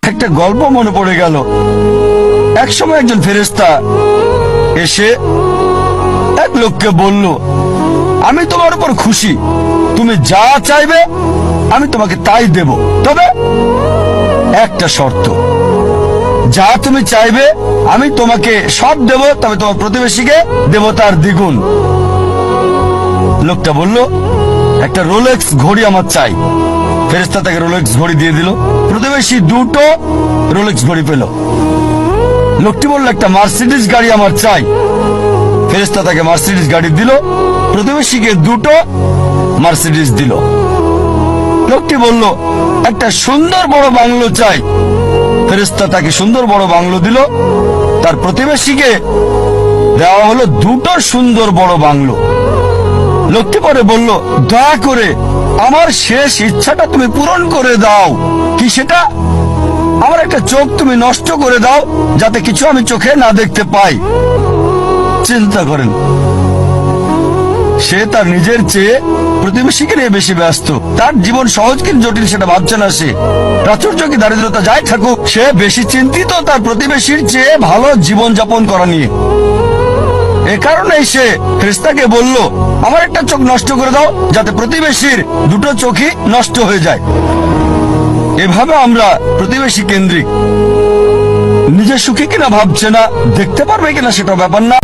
একটা গল্প মনে পড়ে গেল। একসময় একজন ফেরেশতা এসে এক লোককে বলল, আমি তোমার উপর খুশি, তুমি যা চাইবে আমি তোমাকে তাই দেব, তবে একটা শর্ত, যা তুমি চাইবে আমি তোমাকে সব দেব, তবে তোমার প্রতিবেশীকে দেব তার দ্বিগুণ। লোকটা বলল, একটা রোলেক্স ঘড়ি আমার চাই। ফেরেশতা তাকে রোলেক্স ঘড়ি দিয়ে দিল। প্রতিবেশী দুটো রোলেক্স ঘড়ি পেল। লোকটি বলল, একটা মার্সিডিজ গাড়ি আমার চাই। ফেরেশতা তাকে মার্সিডিজ গাড়ি দিল। প্রতিবেশীকে দুটো মার্সিডিজ দিল। লোকটি বলল, একটা সুন্দর বড় বাংলো চাই। ফেরেশতা তাকে সুন্দর বড় বাংলো দিল। তার প্রতিবেশীকে দেওয়া হলো দুটো সুন্দর বড় বাংলো। লোকটি পরে বলল, দয়া করে আমার শেষ ইচ্ছাটা তুমি পূরণ করে দাও। কি সেটা? আমার একটা চোখ তুমি নষ্ট করে দাও, যাতে কিছু আমি চোখে না দেখতে পাই। চিন্তা করেন, সে তার নিজের চেয়ে প্রতিবেশীকে নিয়ে বেশি ব্যস্ত। তার জীবন সহজ কি জটিল সেটা ভাবছে না সে। প্রাচুর্য কি দারিদ্রতা যাই থাকুক, সে বেশি চিন্তিত তার প্রতিবেশীর চেয়ে ভালো জীবন যাপন করা নিয়ে। এ কারণেই সে ফেরেশতাকে বলল, আমার একটা চোখ নষ্ট করে দাও, যাতে প্রতিবেশীর দুটো চোখই নষ্ট হয়ে যায়। এভাবে আমরা প্রতিবেশী কেন্দ্রিক। নিজে সুখী কিনা ভাবছে না, দেখতে পারবে কিনা সেটা ব্যাপার না।